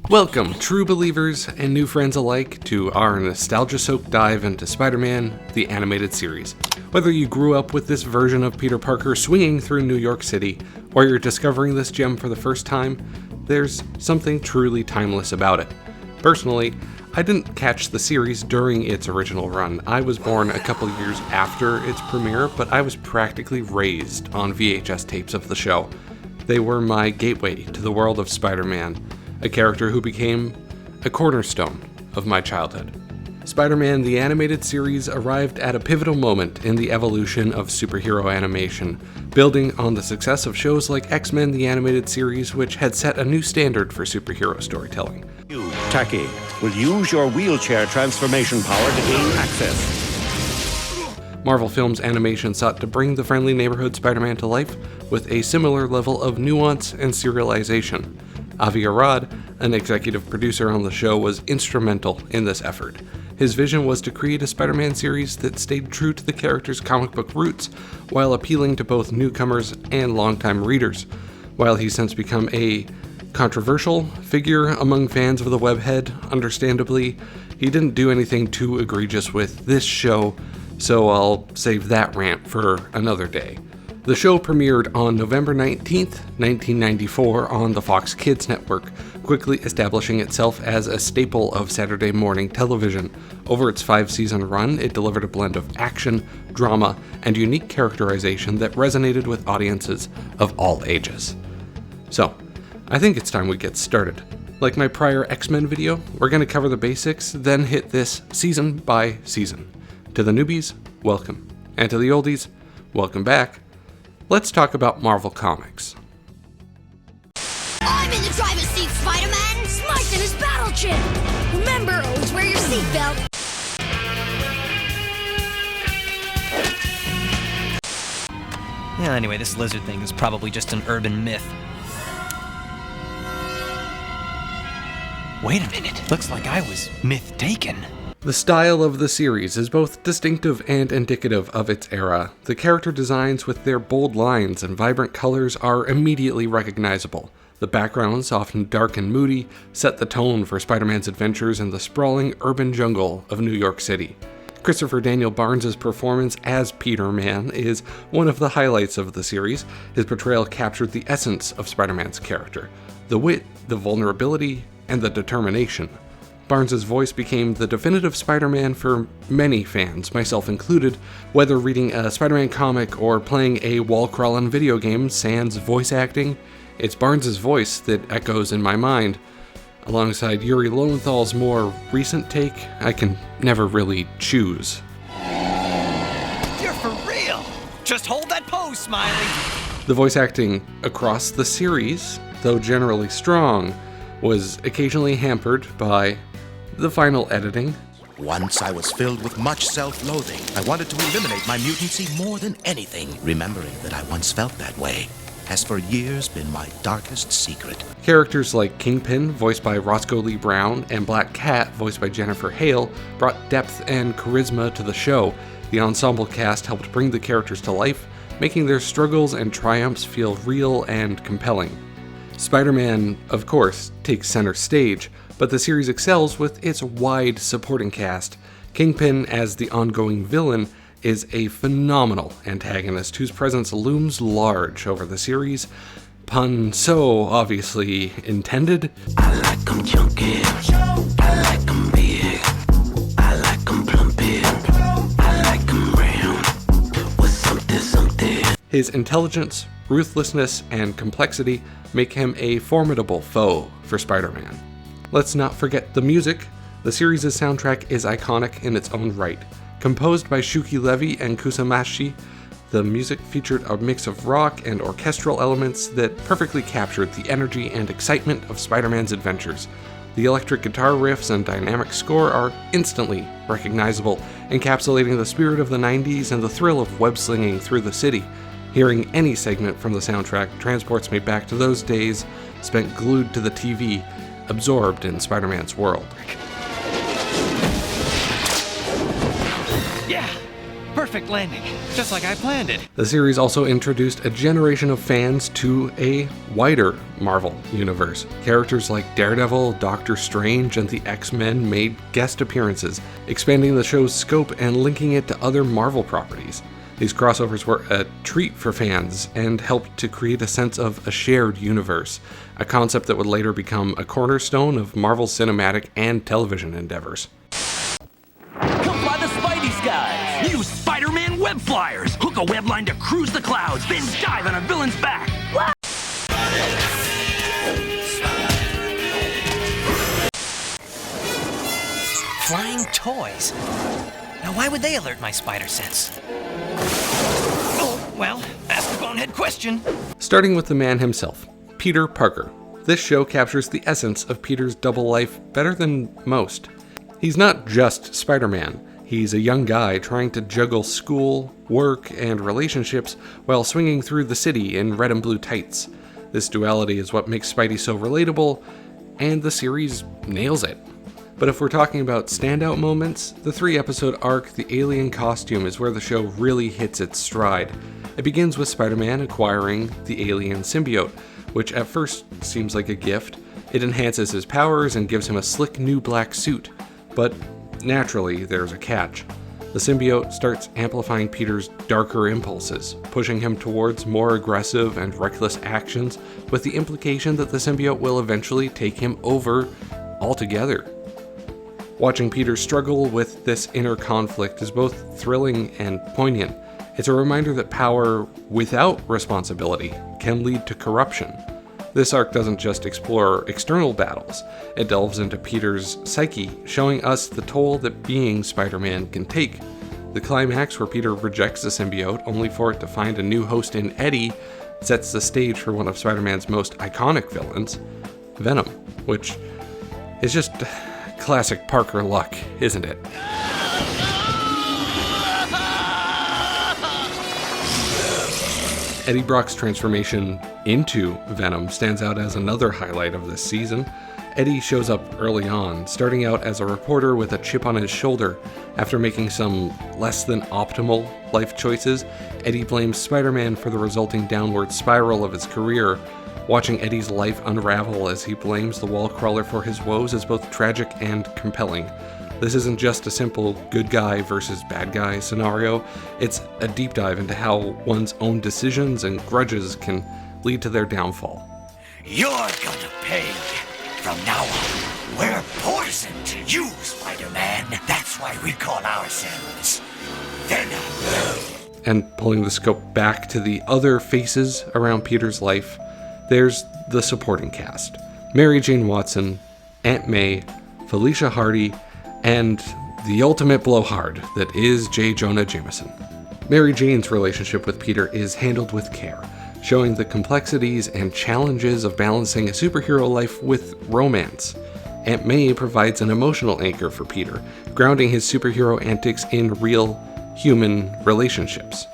Welcome, true believers and new friends alike, to our nostalgia-soaked dive into Spider-Man, the animated series. Whether you grew up with this version of Peter Parker swinging through New York City, or you're discovering this gem for the first time, there's something truly timeless about it. Personally, I didn't catch the series during its original run. I was born a couple years after its premiere, but I was practically raised on VHS tapes of the show. They were my gateway to the world of Spider-Man, a character who became a cornerstone of my childhood. Spider-Man the animated series arrived at a pivotal moment in the evolution of superhero animation, building on the success of shows like X-Men the animated series, which had set a new standard for superhero storytelling. You, Tacky, will use your wheelchair transformation power to gain access. Marvel Films Animation sought to bring the friendly neighborhood Spider-Man to life with a similar level of nuance and serialization. Avi Arad, an executive producer on the show, was instrumental in this effort. His vision was to create a Spider-Man series that stayed true to the character's comic book roots, while appealing to both newcomers and longtime readers. While he's since become a controversial figure among fans of the webhead, understandably, he didn't do anything too egregious with this show, so I'll save that rant for another day. The show premiered on November 19th, 1994 on the Fox Kids network, quickly establishing itself as a staple of Saturday morning television. Over its 5-season run, it delivered a blend of action, drama, and unique characterization that resonated with audiences of all ages. So, I think it's time we get started. Like my prior X-Men video, we're going to cover the basics, then hit this season by season. To the newbies, welcome. And to the oldies, welcome back. Let's talk about Marvel Comics. I'm in the driver's seat, Spider-Man! Smite's in his battle chip! Remember, always wear your seatbelt! Yeah, anyway, this lizard thing is probably just an urban myth. Wait a minute, looks like I was myth-taken. The style of the series is both distinctive and indicative of its era. The character designs with their bold lines and vibrant colors are immediately recognizable. The backgrounds, often dark and moody, set the tone for Spider-Man's adventures in the sprawling urban jungle of New York City. Christopher Daniel Barnes' performance as Peter Man is one of the highlights of the series. His portrayal captured the essence of Spider-Man's character: the wit, the vulnerability, and the determination. Barnes' voice became the definitive Spider-Man for many fans, myself included, whether reading a Spider-Man comic or playing a wall-crawling video game sans voice acting. It's Barnes' voice that echoes in my mind. Alongside Yuri Lowenthal's more recent take, I can never really choose. You're for real! Just hold that pose, Smiley! The voice acting across the series, though generally strong, was occasionally hampered by the final editing. Once I was filled with much self-loathing. I wanted to eliminate my mutancy more than anything. Remembering that I once felt that way has for years been my darkest secret. Characters like Kingpin, voiced by Roscoe Lee Brown, and Black Cat, voiced by Jennifer Hale, brought depth and charisma to the show. The ensemble cast helped bring the characters to life, making their struggles and triumphs feel real and compelling. Spider-Man, of course, takes center stage, but the series excels with its wide supporting cast. Kingpin, as the ongoing villain, is a phenomenal antagonist whose presence looms large over the series. Pun so obviously intended. I like 'em chunky, I like 'em big, I like 'em plumpy, I like 'em round, with something. His intelligence, ruthlessness, and complexity make him a formidable foe for Spider-Man. Let's not forget the music. The series' soundtrack is iconic in its own right. Composed by Shuki Levy and Kusamashi, the music featured a mix of rock and orchestral elements that perfectly captured the energy and excitement of Spider-Man's adventures. The electric guitar riffs and dynamic score are instantly recognizable, encapsulating the spirit of the 90s and the thrill of web-slinging through the city. Hearing any segment from the soundtrack transports me back to those days spent glued to the TV, absorbed in Spider-Man's world. Yeah! Perfect landing, just like I planned it. The series also introduced a generation of fans to a wider Marvel universe. Characters like Daredevil, Doctor Strange, and the X-Men made guest appearances, expanding the show's scope and linking it to other Marvel properties. These crossovers were a treat for fans and helped to create a sense of a shared universe, a concept that would later become a cornerstone of Marvel's cinematic and television endeavors. Come fly the Spidey skies! Use Spider-Man web flyers! Hook a web line to cruise the clouds, then dive on a villain's back! Flying toys? Now why would they alert my spider sense? Oh, well, ask the bonehead question. Starting with the man himself, Peter Parker. This show captures the essence of Peter's double life better than most. He's not just Spider-Man. He's a young guy trying to juggle school, work, and relationships while swinging through the city in red and blue tights. This duality is what makes Spidey so relatable, and the series nails it. But if we're talking about standout moments, the 3-episode arc, The Alien Costume, is where the show really hits its stride. It begins with Spider-Man acquiring the alien symbiote, which at first seems like a gift. It enhances his powers and gives him a slick new black suit. But naturally, there's a catch. The symbiote starts amplifying Peter's darker impulses, pushing him towards more aggressive and reckless actions, with the implication that the symbiote will eventually take him over altogether. Watching Peter struggle with this inner conflict is both thrilling and poignant. It's a reminder that power without responsibility can lead to corruption. This arc doesn't just explore external battles, it delves into Peter's psyche, showing us the toll that being Spider-Man can take. The climax, where Peter rejects the symbiote only for it to find a new host in Eddie, sets the stage for one of Spider-Man's most iconic villains, Venom, which is just classic Parker luck, isn't it? Eddie Brock's transformation into Venom stands out as another highlight of this season. Eddie shows up early on, starting out as a reporter with a chip on his shoulder. After making some less than optimal life choices, Eddie blames Spider-Man for the resulting downward spiral of his career. Watching Eddie's life unravel as he blames the wall crawler for his woes is both tragic and compelling. This isn't just a simple good guy versus bad guy scenario, it's a deep dive into how one's own decisions and grudges can lead to their downfall. You're gonna pay. From now on, we're poison to you, Spider-Man. That's why we call ourselves Venom. And pulling the scope back to the other faces around Peter's life, there's the supporting cast. Mary Jane Watson, Aunt May, Felicia Hardy, and the ultimate blowhard that is J. Jonah Jameson. Mary Jane's relationship with Peter is handled with care, showing the complexities and challenges of balancing a superhero life with romance. Aunt May provides an emotional anchor for Peter, grounding his superhero antics in real human relationships.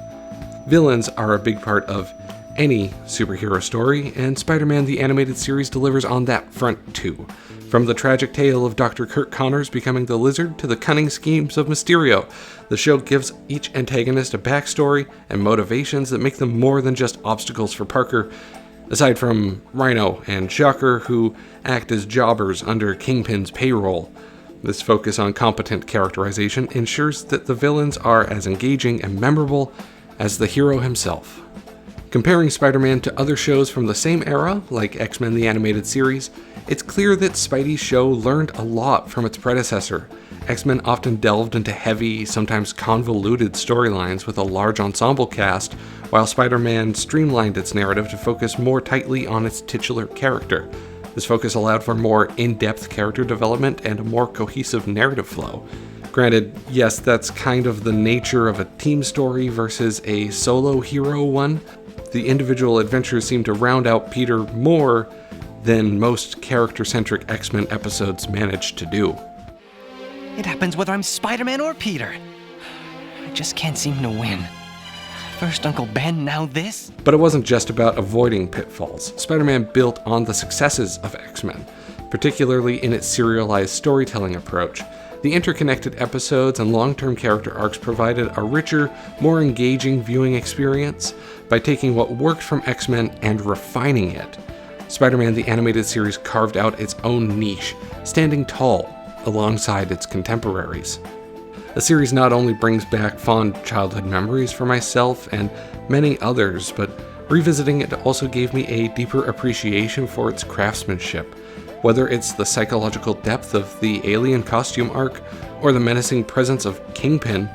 Villains are a big part of any superhero story, and Spider-Man the Animated Series delivers on that front too. From the tragic tale of Dr. Kurt Connors becoming the Lizard to the cunning schemes of Mysterio, the show gives each antagonist a backstory and motivations that make them more than just obstacles for Parker, aside from Rhino and Shocker, who act as jobbers under Kingpin's payroll. This focus on competent characterization ensures that the villains are as engaging and memorable as the hero himself. Comparing Spider-Man to other shows from the same era, like X-Men the Animated Series, it's clear that Spidey's show learned a lot from its predecessor. X-Men often delved into heavy, sometimes convoluted storylines with a large ensemble cast, while Spider-Man streamlined its narrative to focus more tightly on its titular character. This focus allowed for more in-depth character development and a more cohesive narrative flow. Granted, yes, that's kind of the nature of a team story versus a solo hero one. The individual adventures seem to round out Peter more than most character-centric X-Men episodes managed to do. It happens whether I'm Spider-Man or Peter. I just can't seem to win. First Uncle Ben, now this? But it wasn't just about avoiding pitfalls. Spider-Man built on the successes of X-Men, particularly in its serialized storytelling approach. The interconnected episodes and long-term character arcs provided a richer, more engaging viewing experience by taking what worked from X-Men and refining it. Spider-Man the Animated Series carved out its own niche, standing tall alongside its contemporaries. The series not only brings back fond childhood memories for myself and many others, but revisiting it also gave me a deeper appreciation for its craftsmanship. Whether it's the psychological depth of the alien costume arc or the menacing presence of Kingpin,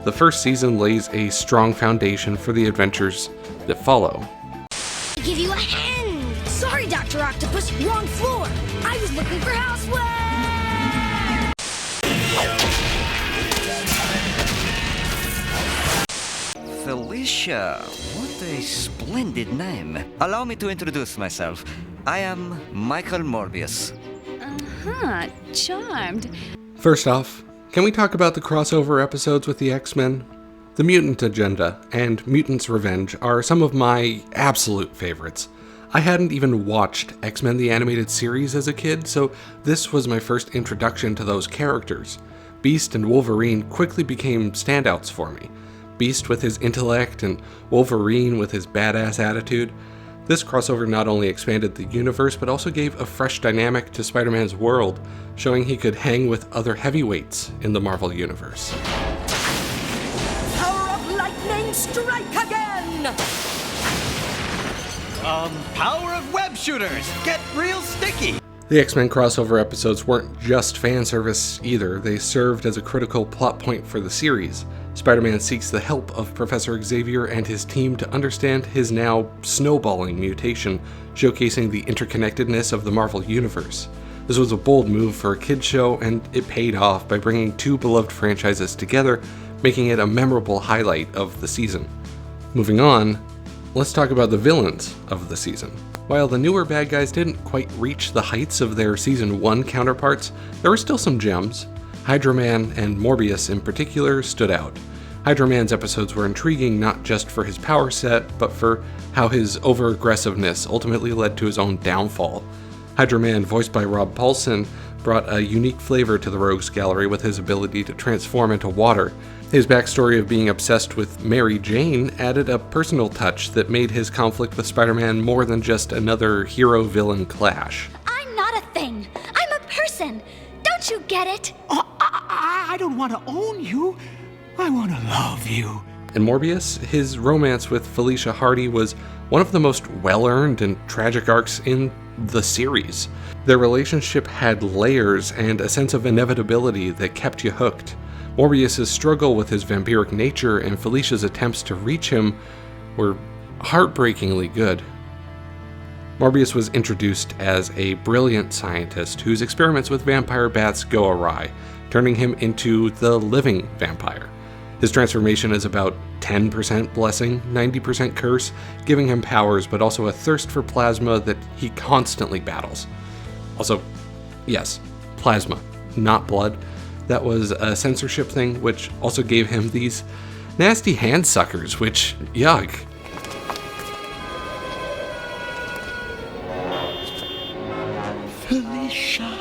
the first season lays a strong foundation for the adventures that follow. Give you a hand! Sorry, Dr. Octopus, wrong floor! I was looking for houseware! Felicia, what a splendid name. Allow me to introduce myself. I am Michael Morbius. Charmed. First off, can we talk about the crossover episodes with the X-Men? The Mutant Agenda and Mutants' Revenge are some of my absolute favorites. I hadn't even watched X-Men the Animated Series as a kid, so this was my first introduction to those characters. Beast and Wolverine quickly became standouts for me. Beast with his intellect and Wolverine with his badass attitude. This crossover not only expanded the universe, but also gave a fresh dynamic to Spider-Man's world, showing he could hang with other heavyweights in the Marvel Universe. Power of lightning, strike again! Power of web shooters! Get real sticky! The X-Men crossover episodes weren't just fan service either, they served as a critical plot point for the series. Spider-Man seeks the help of Professor Xavier and his team to understand his now snowballing mutation, showcasing the interconnectedness of the Marvel Universe. This was a bold move for a kids show, and it paid off by bringing two beloved franchises together, making it a memorable highlight of the season. Moving on, let's talk about the villains of the season. While the newer bad guys didn't quite reach the heights of their Season 1 counterparts, there were still some gems. Hydro Man and Morbius in particular stood out. Hydro Man's episodes were intriguing not just for his power set, but for how his over-aggressiveness ultimately led to his own downfall. Hydro Man, voiced by Rob Paulsen, brought a unique flavor to the Rogues Gallery with his ability to transform into water. His backstory of being obsessed with Mary Jane added a personal touch that made his conflict with Spider-Man more than just another hero-villain clash. I'm not a thing. I'm a person. Don't you get it? I don't want to own you. I want to love you. In Morbius, his romance with Felicia Hardy was one of the most well-earned and tragic arcs in the series. Their relationship had layers and a sense of inevitability that kept you hooked. Morbius' struggle with his vampiric nature and Felicia's attempts to reach him were heartbreakingly good. Morbius was introduced as a brilliant scientist whose experiments with vampire bats go awry, turning him into the living vampire. His transformation is about 10% blessing, 90% curse, giving him powers but also a thirst for plasma that he constantly battles. Also, yes, plasma, not blood. That was a censorship thing, which also gave him these nasty hand suckers, which, yuck. Felicia.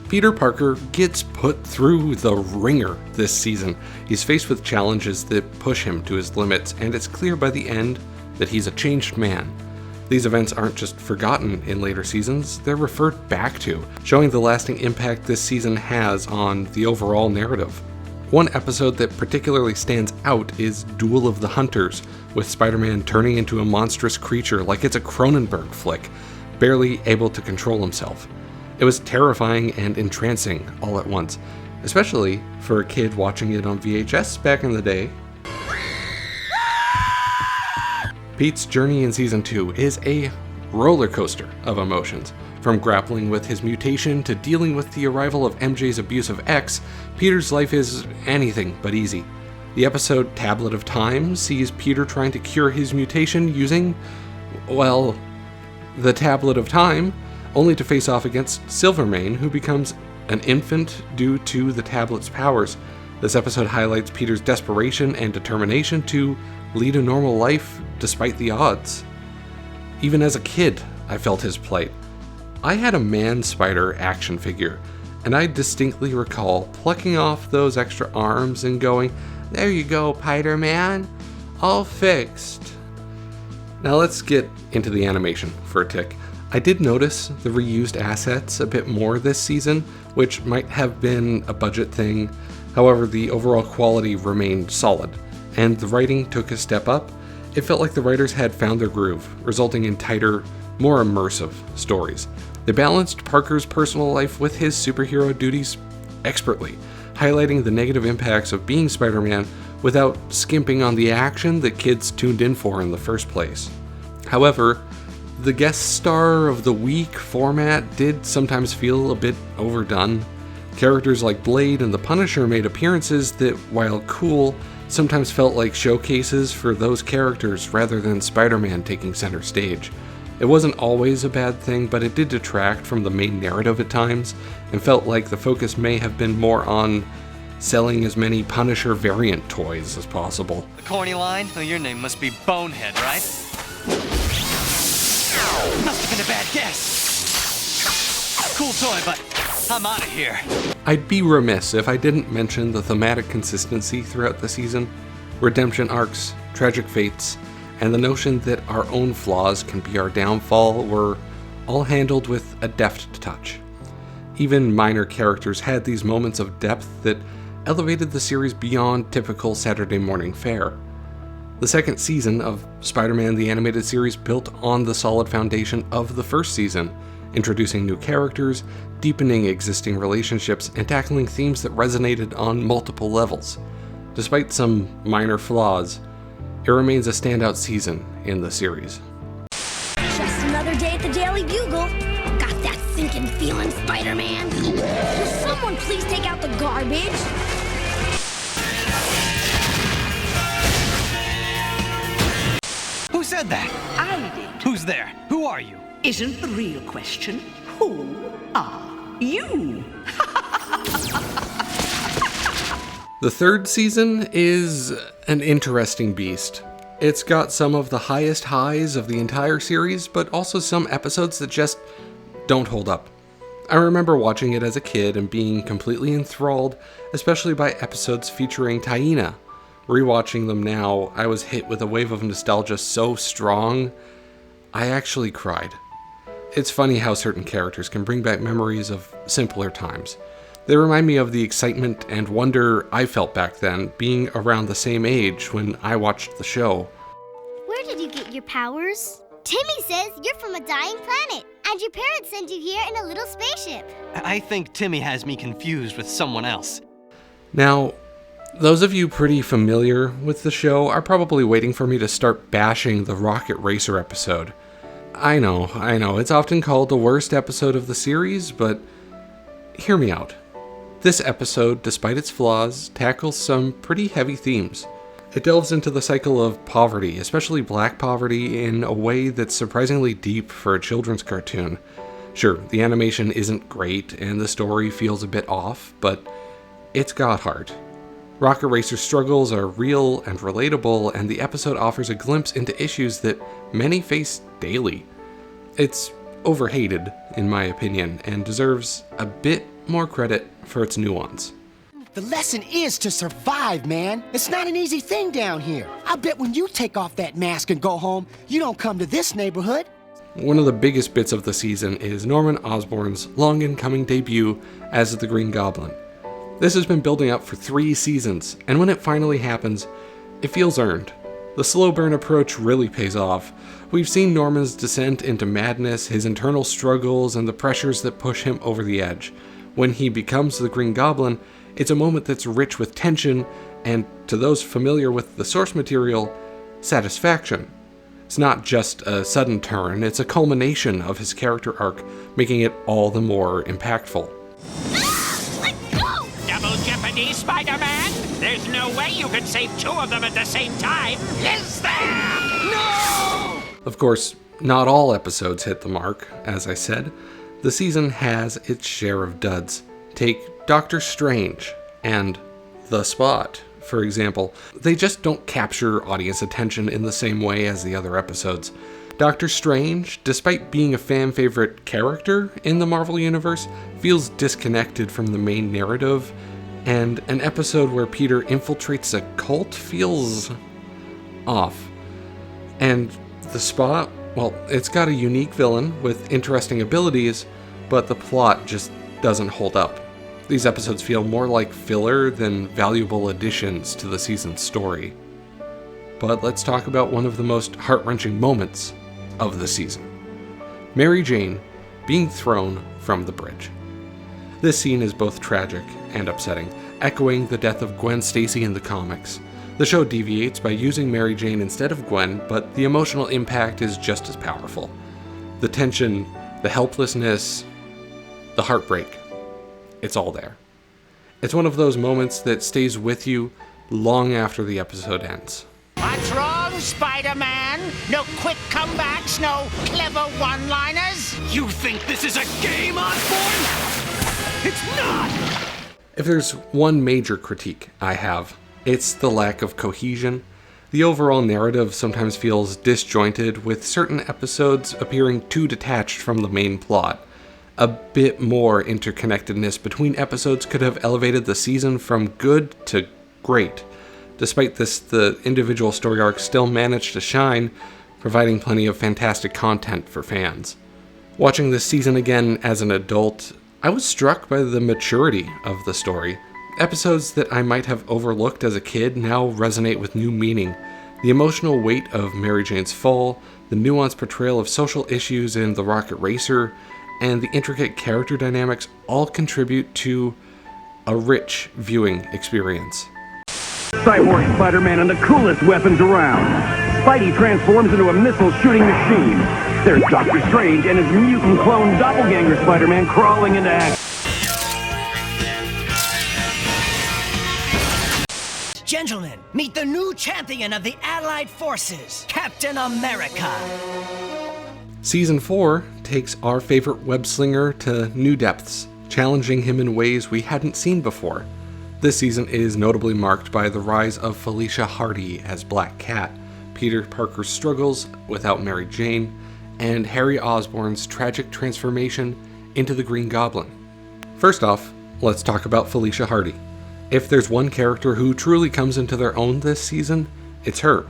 Peter Parker gets put through the ringer this season. He's faced with challenges that push him to his limits, and it's clear by the end that he's a changed man. These events aren't just forgotten in later seasons, they're referred back to, showing the lasting impact this season has on the overall narrative. One episode that particularly stands out is Duel of the Hunters, with Spider-Man turning into a monstrous creature like it's a Cronenberg flick, barely able to control himself. It was terrifying and entrancing all at once, especially for a kid watching it on VHS back in the day. Pete's journey in Season 2 is a roller coaster of emotions. From grappling with his mutation to dealing with the arrival of MJ's abusive ex, Peter's life is anything but easy. The episode Tablet of Time sees Peter trying to cure his mutation using, well, the Tablet of Time, only to face off against Silvermane, who becomes an infant due to the tablet's powers. This episode highlights Peter's desperation and determination to lead a normal life despite the odds. Even as a kid, I felt his plight. I had a man spider action figure, and I distinctly recall plucking off those extra arms and going, "There you go, Spider-Man, all fixed." Now let's get into the animation for a tick. I did notice the reused assets a bit more this season, which might have been a budget thing. However, the overall quality remained solid, and the writing took a step up. It felt like the writers had found their groove, resulting in tighter, more immersive stories. They balanced Parker's personal life with his superhero duties expertly, highlighting the negative impacts of being Spider-Man without skimping on the action that kids tuned in for in the first place. However, the guest star of the week format did sometimes feel a bit overdone. Characters like Blade and the Punisher made appearances that, while cool, sometimes felt like showcases for those characters rather than Spider-Man taking center stage. It wasn't always a bad thing, but it did detract from the main narrative at times, and felt like the focus may have been more on selling as many Punisher variant toys as possible. The corny line? Oh, your name must be Bonehead, right? Must have been a bad guess. Cool toy, but I'm out of here. I'd be remiss if I didn't mention the thematic consistency throughout the season. Redemption arcs, tragic fates, and the notion that our own flaws can be our downfall were all handled with a deft touch. Even minor characters had these moments of depth that elevated the series beyond typical Saturday morning fare. The second season of Spider-Man the Animated Series built on the solid foundation of the first season, introducing new characters, deepening existing relationships, and tackling themes that resonated on multiple levels. Despite some minor flaws, it remains a standout season in the series. Just another day at the Daily Bugle. Got that sinking feeling, Spider-Man? Will someone please take out the garbage? Who said that? I did. Who's there? Who are you? Isn't the real question, who are you? The third season is an interesting beast. It's got some of the highest highs of the entire series, but also some episodes that just don't hold up. I remember watching it as a kid and being completely enthralled, especially by episodes featuring Taina. Rewatching them now, I was hit with a wave of nostalgia so strong, I actually cried. It's funny how certain characters can bring back memories of simpler times. They remind me of the excitement and wonder I felt back then, being around the same age when I watched the show. Where did you get your powers? Timmy says you're from a dying planet, and your parents sent you here in a little spaceship. I think Timmy has me confused with someone else. Now, those of you pretty familiar with the show are probably waiting for me to start bashing the Rocket Racer episode. I know, it's often called the worst episode of the series, but hear me out. This episode, despite its flaws, tackles some pretty heavy themes. It delves into the cycle of poverty, especially black poverty, in a way that's surprisingly deep for a children's cartoon. Sure, the animation isn't great and the story feels a bit off, but it's got heart. Rocket Racer's struggles are real and relatable, and the episode offers a glimpse into issues that many face daily. It's overhated, in my opinion, and deserves a bit more credit for its nuance. The lesson is to survive, man. It's not an easy thing down here. I bet when you take off that mask and go home, you don't come to this neighborhood. One of the biggest bits of the season is Norman Osborn's long-in-coming debut as the Green Goblin. This has been building up for 3 seasons, and when it finally happens, it feels earned. The slow burn approach really pays off. We've seen Norman's descent into madness, his internal struggles, and the pressures that push him over the edge. When he becomes the Green Goblin, it's a moment that's rich with tension, and to those familiar with the source material, satisfaction. It's not just a sudden turn, it's a culmination of his character arc, making it all the more impactful. Double jeopardy, Spider-Man? There's no way you can save 2 of them at the same time, is there? No! Of course, not all episodes hit the mark, as I said. The season has its share of duds. Take Doctor Strange and The Spot, for example. They just don't capture audience attention in the same way as the other episodes. Doctor Strange, despite being a fan favorite character in the Marvel Universe, feels disconnected from the main narrative, and an episode where Peter infiltrates a cult feels off. And the Spot, well, it's got a unique villain with interesting abilities, but the plot just doesn't hold up. These episodes feel more like filler than valuable additions to the season's story. But let's talk about one of the most heart-wrenching moments of the season. Mary Jane being thrown from the bridge. This scene is both tragic and upsetting, echoing the death of Gwen Stacy in the comics. The show deviates by using Mary Jane instead of Gwen, but the emotional impact is just as powerful. The tension, the helplessness, the heartbreak, it's all there. It's one of those moments that stays with you long after the episode ends. What's wrong, Spider-Man? No quick comebacks, no clever one-liners? You think this is a game, Osborn? It's not! If there's one major critique I have, it's the lack of cohesion. The overall narrative sometimes feels disjointed, with certain episodes appearing too detached from the main plot. A bit more interconnectedness between episodes could have elevated the season from good to great. Despite this, the individual story arcs still managed to shine, providing plenty of fantastic content for fans. Watching this season again as an adult, I was struck by the maturity of the story. Episodes that I might have overlooked as a kid now resonate with new meaning. The emotional weight of Mary Jane's fall, the nuanced portrayal of social issues in The Rocket Racer, and the intricate character dynamics all contribute to a rich viewing experience. Cyborg Spider-Man and the coolest weapons around. Spidey transforms into a missile-shooting machine. There's Doctor Strange and his mutant clone doppelganger Spider-Man crawling into action. Gentlemen, meet the new champion of the Allied Forces, Captain America. Season 4 takes our favorite web-slinger to new depths, challenging him in ways we hadn't seen before. This season is notably marked by the rise of Felicia Hardy as Black Cat, Peter Parker's struggles without Mary Jane, and Harry Osborn's tragic transformation into the Green Goblin. First off, let's talk about Felicia Hardy. If there's one character who truly comes into their own this season, it's her.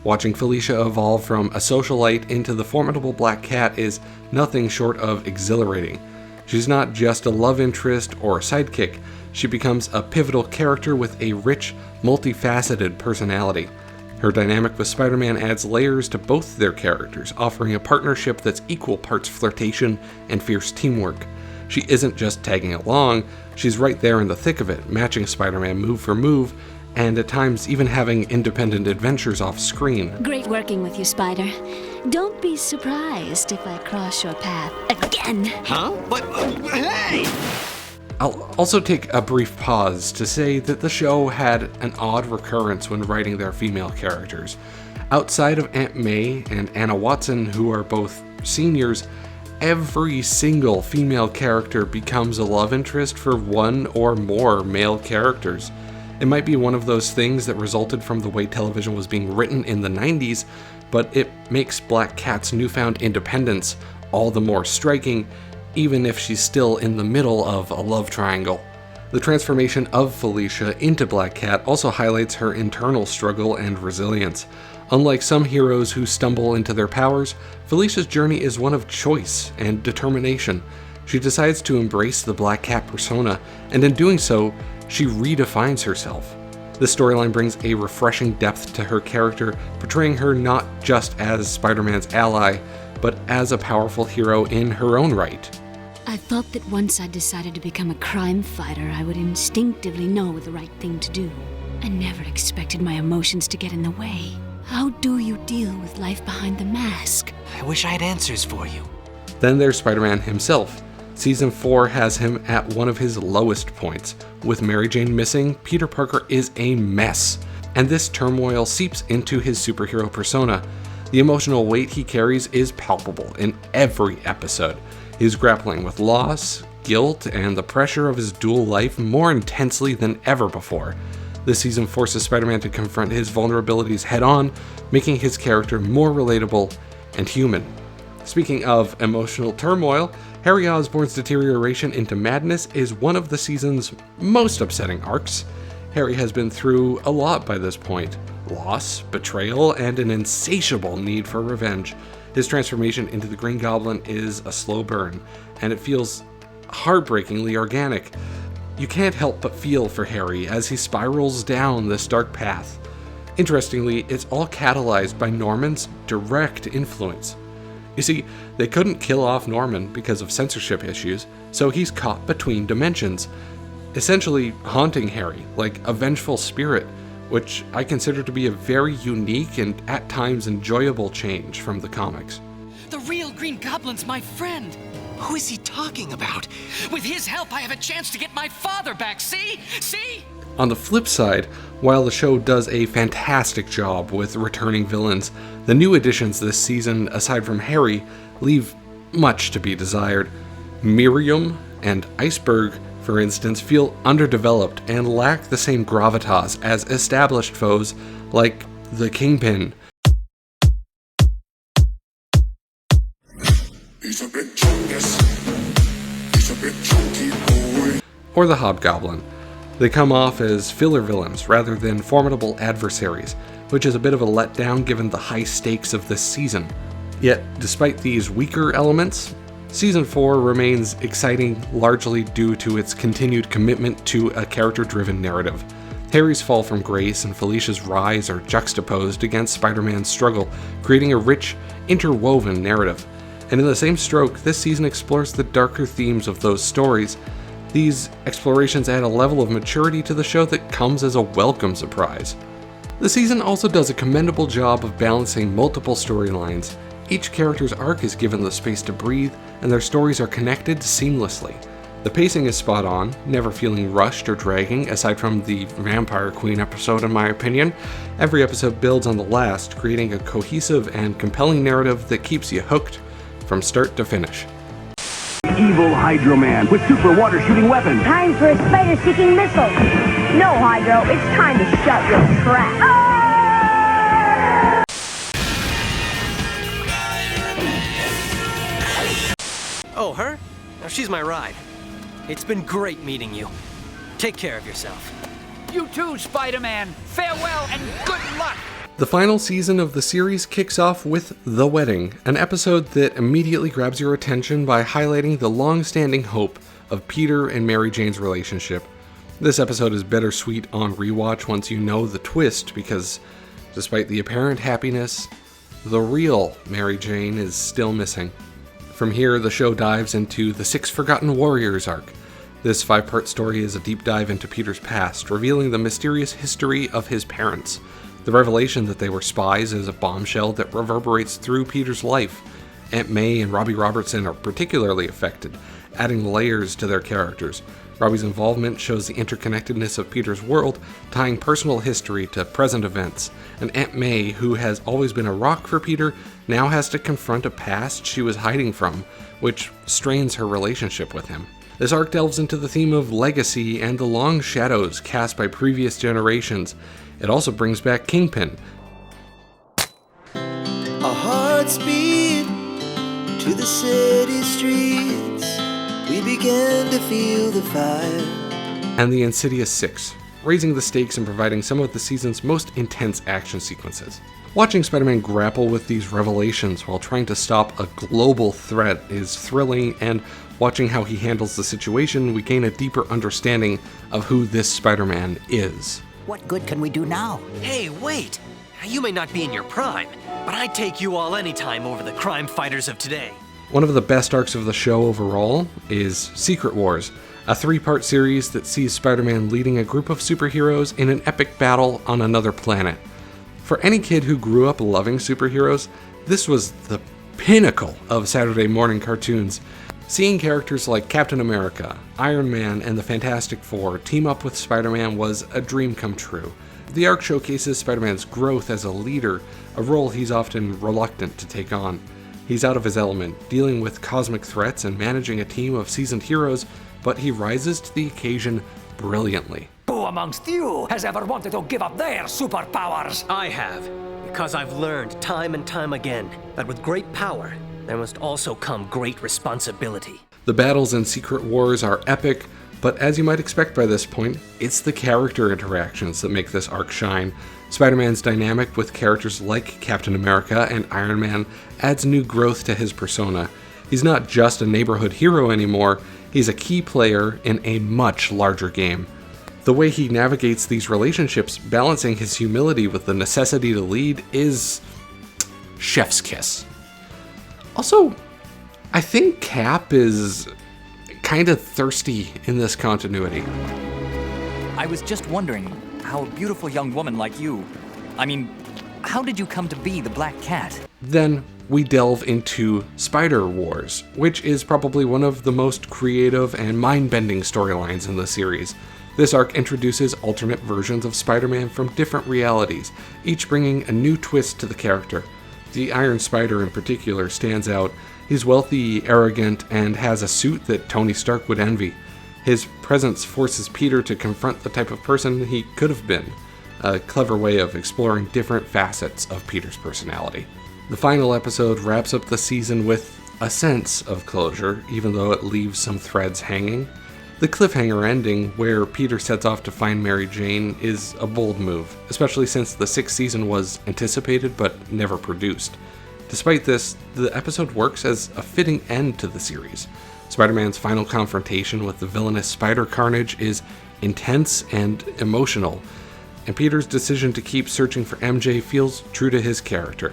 Watching Felicia evolve from a socialite into the formidable Black Cat is nothing short of exhilarating. She's not just a love interest or a sidekick, she becomes a pivotal character with a rich, multifaceted personality. Her dynamic with Spider-Man adds layers to both their characters, offering a partnership that's equal parts flirtation and fierce teamwork. She isn't just tagging along, she's right there in the thick of it, matching Spider-Man move for move, and at times even having independent adventures off screen. Great working with you, Spider. Don't be surprised if I cross your path again. Huh? But, hey! I'll also take a brief pause to say that the show had an odd recurrence when writing their female characters. Outside of Aunt May and Anna Watson, who are both seniors, every single female character becomes a love interest for one or more male characters. It might be one of those things that resulted from the way television was being written in the 90s, but it makes Black Cat's newfound independence all the more striking, even if she's still in the middle of a love triangle. The transformation of Felicia into Black Cat also highlights her internal struggle and resilience. Unlike some heroes who stumble into their powers, Felicia's journey is one of choice and determination. She decides to embrace the Black Cat persona, and in doing so, she redefines herself. This storyline brings a refreshing depth to her character, portraying her not just as Spider-Man's ally, but as a powerful hero in her own right. I thought that once I decided to become a crime fighter, I would instinctively know the right thing to do. I never expected my emotions to get in the way. How do you deal with life behind the mask? I wish I had answers for you. Then there's Spider-Man himself. Season 4 has him at one of his lowest points. With Mary Jane missing, Peter Parker is a mess, and this turmoil seeps into his superhero persona. The emotional weight he carries is palpable in every episode. He's grappling with loss, guilt, and the pressure of his dual life more intensely than ever before. This season forces Spider-Man to confront his vulnerabilities head-on, making his character more relatable and human. Speaking of emotional turmoil, Harry Osborn's deterioration into madness is one of the season's most upsetting arcs. Harry has been through a lot by this point: loss, betrayal, and an insatiable need for revenge. His transformation into the Green Goblin is a slow burn, and it feels heartbreakingly organic. You can't help but feel for Harry as he spirals down this dark path. Interestingly, it's all catalyzed by Norman's direct influence. You see, they couldn't kill off Norman because of censorship issues, so he's caught between dimensions, essentially haunting Harry like a vengeful spirit, which I consider to be a very unique and at times enjoyable change from the comics. The real Green Goblin's my friend. Who is he talking about? With his help, I have a chance to get my father back, see? See? On the flip side, while the show does a fantastic job with returning villains, the new additions this season, aside from Harry, leave much to be desired. Miriam and Iceberg, for instance, feel underdeveloped and lack the same gravitas as established foes like the Kingpin. He's a bit chungus. He's a bit chunky boy. Or the Hobgoblin. They come off as filler villains rather than formidable adversaries, which is a bit of a letdown given the high stakes of this season. Yet, despite these weaker elements, Season 4 remains exciting largely due to its continued commitment to a character-driven narrative. Harry's fall from grace and Felicia's rise are juxtaposed against Spider-Man's struggle, creating a rich, interwoven narrative. And in the same stroke, this season explores the darker themes of those stories. These explorations add a level of maturity to the show that comes as a welcome surprise. The season also does a commendable job of balancing multiple storylines. Each character's arc is given the space to breathe, and their stories are connected seamlessly. The pacing is spot on, never feeling rushed or dragging, aside from the Vampire Queen episode in my opinion. Every episode builds on the last, creating a cohesive and compelling narrative that keeps you hooked from start to finish. Evil Hydro Man with super water-shooting weapons. Time for a spider-seeking missile. No, Hydro, it's time to shut your trap. Oh, her? No, she's my ride. It's been great meeting you. Take care of yourself. You too, Spider-Man. Farewell and good luck. The final season of the series kicks off with The Wedding, an episode that immediately grabs your attention by highlighting the long-standing hope of Peter and Mary Jane's relationship. This episode is bittersweet on rewatch once you know the twist, because despite the apparent happiness, the real Mary Jane is still missing. From here, the show dives into the Six Forgotten Warriors arc. This 5-part story is a deep dive into Peter's past, revealing the mysterious history of his parents. The revelation that they were spies is a bombshell that reverberates through Peter's life. Aunt May and Robbie Robertson are particularly affected, adding layers to their characters. Robbie's involvement shows the interconnectedness of Peter's world, tying personal history to present events. And Aunt May, who has always been a rock for Peter, now has to confront a past she was hiding from, which strains her relationship with him. This arc delves into the theme of legacy and the long shadows cast by previous generations. It also brings back Kingpin. Our hearts beat to the city streets. We began to feel the fire. And the Insidious 6, raising the stakes and providing some of the season's most intense action sequences. Watching Spider-Man grapple with these revelations while trying to stop a global threat is thrilling, and watching how he handles the situation, we gain a deeper understanding of who this Spider-Man is. What good can we do now? Hey, wait! You may not be in your prime, but I'd take you all anytime over the crime fighters of today. One of the best arcs of the show overall is Secret Wars, a 3-part series that sees Spider-Man leading a group of superheroes in an epic battle on another planet. For any kid who grew up loving superheroes, this was the pinnacle of Saturday morning cartoons. Seeing characters like Captain America, Iron Man, and the Fantastic Four team up with Spider-Man was a dream come true. The arc showcases Spider-Man's growth as a leader, a role he's often reluctant to take on. He's out of his element, dealing with cosmic threats and managing a team of seasoned heroes, but he rises to the occasion brilliantly. Who amongst you has ever wanted to give up their superpowers? I have. Because I've learned time and time again that with great power, there must also come great responsibility. The battles in Secret Wars are epic, but as you might expect by this point, it's the character interactions that make this arc shine. Spider-Man's dynamic with characters like Captain America and Iron Man adds new growth to his persona. He's not just a neighborhood hero anymore, he's a key player in a much larger game. The way he navigates these relationships, balancing his humility with the necessity to lead, is chef's kiss. Also, I think Cap is kind of thirsty in this continuity. I was just wondering how a beautiful young woman like you, how did you come to be the Black Cat? Then we delve into Spider Wars, which is probably one of the most creative and mind-bending storylines in the series. This arc introduces alternate versions of Spider-Man from different realities, each bringing a new twist to the character. The Iron Spider in particular stands out. He's wealthy, arrogant, and has a suit that Tony Stark would envy. His presence forces Peter to confront the type of person he could have been, a clever way of exploring different facets of Peter's personality. The final episode wraps up the season with a sense of closure, even though it leaves some threads hanging. The cliffhanger ending, where Peter sets off to find Mary Jane, is a bold move, especially since the 6th season was anticipated but never produced. Despite this, the episode works as a fitting end to the series. Spider-Man's final confrontation with the villainous Spider Carnage is intense and emotional, and Peter's decision to keep searching for MJ feels true to his character.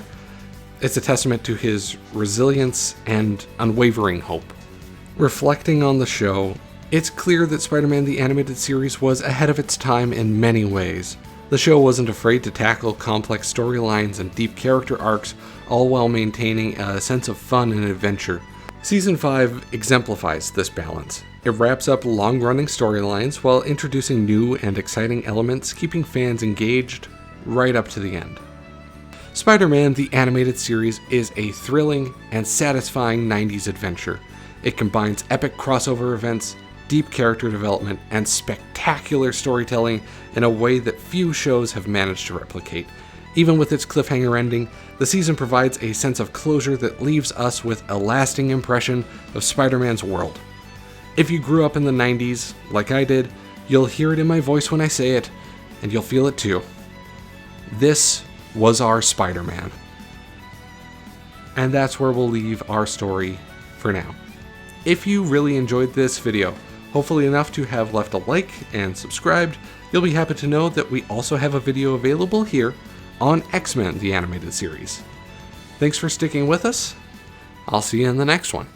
It's a testament to his resilience and unwavering hope. Reflecting on the show, it's clear that Spider-Man the Animated Series was ahead of its time in many ways. The show wasn't afraid to tackle complex storylines and deep character arcs, all while maintaining a sense of fun and adventure. Season 5 exemplifies this balance. It wraps up long-running storylines while introducing new and exciting elements, keeping fans engaged right up to the end. Spider-Man the Animated Series is a thrilling and satisfying 90s adventure. It combines epic crossover events, deep character development, and spectacular storytelling in a way that few shows have managed to replicate. Even with its cliffhanger ending, the season provides a sense of closure that leaves us with a lasting impression of Spider-Man's world. If you grew up in the 90s, like I did, you'll hear it in my voice when I say it, and you'll feel it too. This was our Spider-Man. And that's where we'll leave our story for now. If you really enjoyed this video, hopefully enough to have left a like and subscribed, you'll be happy to know that we also have a video available here on X-Men the Animated Series. Thanks for sticking with us. I'll see you in the next one.